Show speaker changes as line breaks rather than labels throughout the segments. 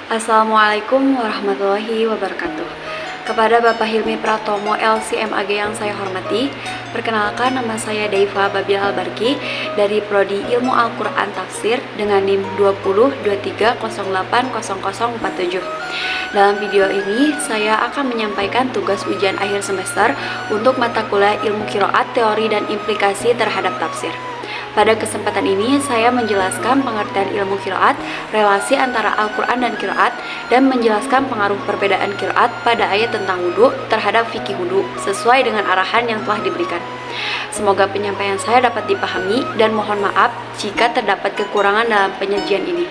Assalamualaikum warahmatullahi wabarakatuh. Kepada Bapak Hilmi Pratomo LCMAG yang saya hormati, perkenalkan nama saya Daifa Babil Albarki dari Prodi Ilmu Al-Quran Tafsir dengan NIM 2023080047. Dalam video ini, saya akan menyampaikan tugas ujian akhir semester untuk mata kuliah ilmu qiraat, teori, dan implikasi terhadap tafsir. Pada kesempatan ini, saya menjelaskan pengertian ilmu qiraat, relasi antara Al-Quran dan qiraat, dan menjelaskan pengaruh perbedaan qiraat pada ayat tentang wudhu terhadap fikih wudhu, sesuai dengan arahan yang telah diberikan. Semoga penyampaian saya dapat dipahami, dan mohon maaf jika terdapat kekurangan dalam penyajian ini.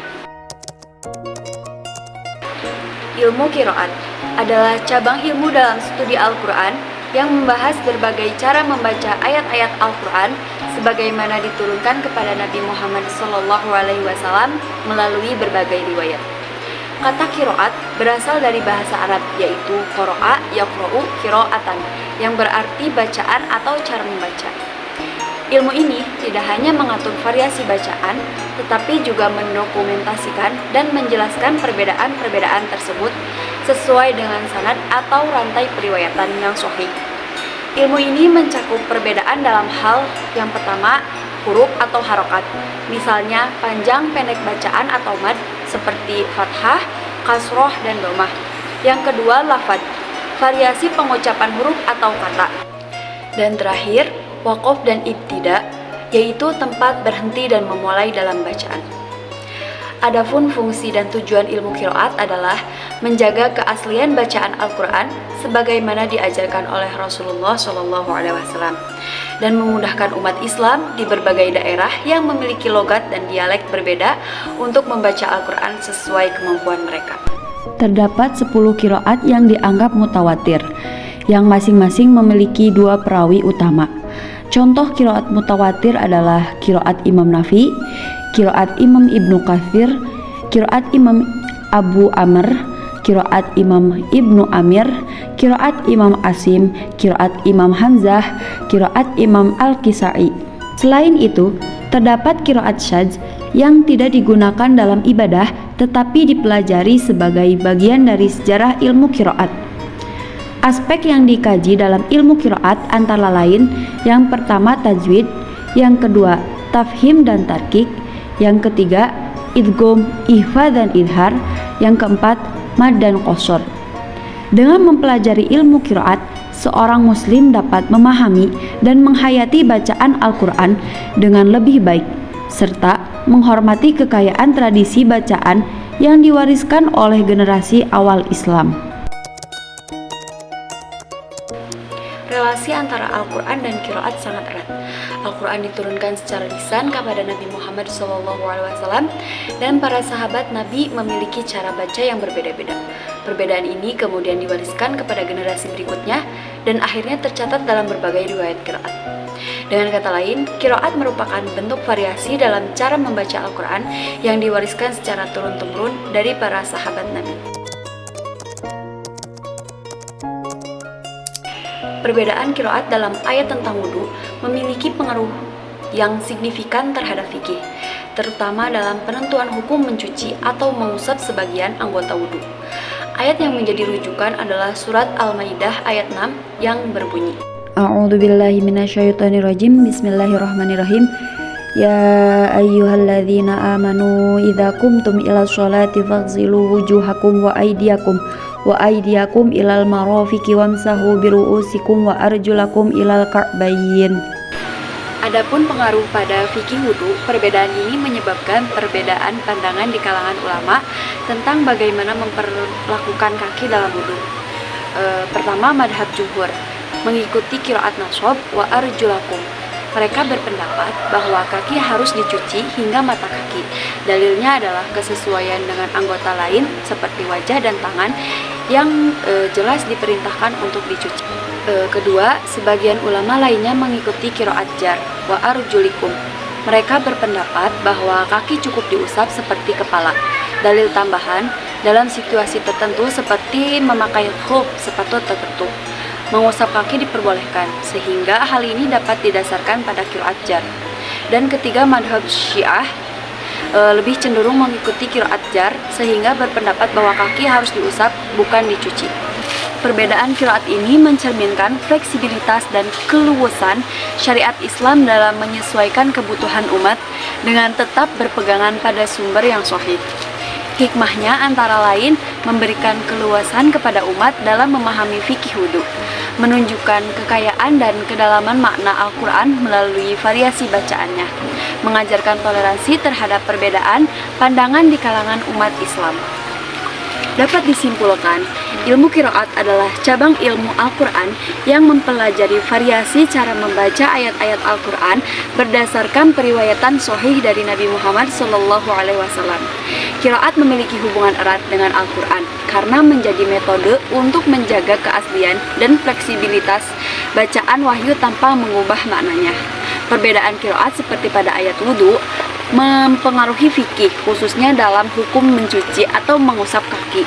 Ilmu qiraat adalah cabang ilmu dalam studi Al-Quran yang membahas berbagai cara membaca ayat-ayat Al-Quran sebagaimana diturunkan kepada Nabi Muhammad SAW melalui berbagai riwayat. Kata qiraat berasal dari bahasa Arab, yaitu qara'a yaqra'u qira'atan, yang berarti bacaan atau cara membaca. Ilmu ini tidak hanya mengatur variasi bacaan, tetapi juga mendokumentasikan dan menjelaskan perbedaan-perbedaan tersebut sesuai dengan sanad atau rantai periwayatan yang sahih. Ilmu ini mencakup perbedaan dalam hal yang pertama, huruf atau harokat, misalnya panjang pendek bacaan atau mad seperti fathah, kasroh, dan dhammah. Yang kedua, lafadz, variasi pengucapan huruf atau kata. Dan terakhir, waqaf dan ibtida, yaitu tempat berhenti dan memulai dalam bacaan. Adapun fungsi dan tujuan ilmu qiraat adalah menjaga keaslian bacaan Al-Quran sebagaimana diajarkan oleh Rasulullah SAW dan memudahkan umat Islam di berbagai daerah yang memiliki logat dan dialek berbeda untuk membaca Al-Quran sesuai kemampuan mereka.
Terdapat 10 qiraat yang dianggap mutawatir, yang masing-masing memiliki 2 perawi utama. Contoh qiraat mutawatir adalah qiraat Imam Nafi, qiraat Imam Ibnu Katsir, qiraat Imam Abu Amr, qiraat Imam Ibnu Amir, qiraat Imam Asim, qiraat Imam Hamzah, qiraat Imam Al-Kisai. Selain itu, terdapat qiraat syadz yang tidak digunakan dalam ibadah tetapi dipelajari sebagai bagian dari sejarah ilmu qiraat. Aspek yang dikaji dalam ilmu qiraat antara lain yang pertama tajwid, yang kedua tafhim dan tarkik, yang ketiga idgham, ikhfa dan idhar, yang keempat mad dan qasr. Dengan mempelajari ilmu qiraat, seorang muslim dapat memahami dan menghayati bacaan Al-Quran dengan lebih baik, serta menghormati kekayaan tradisi bacaan yang diwariskan oleh generasi awal Islam.
Relasi antara Al-Quran dan qiraat sangat erat. Al-Quran diturunkan secara lisan kepada Nabi Muhammad SAW, dan para sahabat Nabi memiliki cara baca yang berbeda-beda. Perbedaan ini kemudian diwariskan kepada generasi berikutnya dan akhirnya tercatat dalam berbagai riwayat qiraat. Dengan kata lain, qiraat merupakan bentuk variasi dalam cara membaca Al-Quran yang diwariskan secara turun-temurun dari para sahabat Nabi. Perbedaan qiraat dalam ayat tentang wudhu memiliki pengaruh yang signifikan terhadap fikih, terutama dalam penentuan hukum mencuci atau mengusap sebagian anggota wudhu. Ayat yang menjadi rujukan adalah surat Al-Maidah ayat 6 yang berbunyi,
A'udzubillahi minasyaitonirrajim. Bismillahirrahmanirrahim. Ya ayyuhalladzina amanu idza qumtum ila sholati faghsilu wujuhakum wa aydiyakum ilal marafiqi wamsahu biru'usikum wa arjulakum ilal ka'bayn.
Adapun pengaruh pada fikih wudhu, perbedaan ini menyebabkan perbedaan pandangan di kalangan ulama tentang bagaimana memperlakukan kaki dalam wudhu. Pertama, madhab jumhur mengikuti qiraat nasab wa arjulakum. Mereka berpendapat bahwa kaki harus dicuci hingga mata kaki. Dalilnya adalah kesesuaian dengan anggota lain seperti wajah dan tangan yang jelas diperintahkan untuk dicuci. Kedua, sebagian ulama lainnya mengikuti qiraat jar wa arjulikum. Mereka berpendapat bahwa kaki cukup diusap seperti kepala. Dalil tambahan, dalam situasi tertentu seperti memakai khuf, sepatu tertentu, mengusap kaki diperbolehkan, sehingga hal ini dapat didasarkan pada qiraat jar. Dan ketiga, madhab Syiah lebih cenderung mengikuti qiraat jar sehingga berpendapat bahwa kaki harus diusap bukan dicuci. Perbedaan qiraat ini mencerminkan fleksibilitas dan keluasan syariat Islam dalam menyesuaikan kebutuhan umat dengan tetap berpegangan pada sumber yang sahih. Hikmahnya antara lain memberikan keluasan kepada umat dalam memahami fikih wudhu, menunjukkan kekayaan dan kedalaman makna Al-Quran melalui variasi bacaannya, mengajarkan toleransi terhadap perbedaan pandangan di kalangan umat Islam. Dapat disimpulkan, ilmu qiraat adalah cabang ilmu Al-Quran yang mempelajari variasi cara membaca ayat-ayat Al-Quran berdasarkan periwayatan sahih dari Nabi Muhammad SAW. Qiraat memiliki hubungan erat dengan Al-Quran karena menjadi metode untuk menjaga keaslian dan fleksibilitas bacaan wahyu tanpa mengubah maknanya. Perbedaan qiraat seperti pada ayat wudhu mempengaruhi fikih, khususnya dalam hukum mencuci atau mengusap kaki.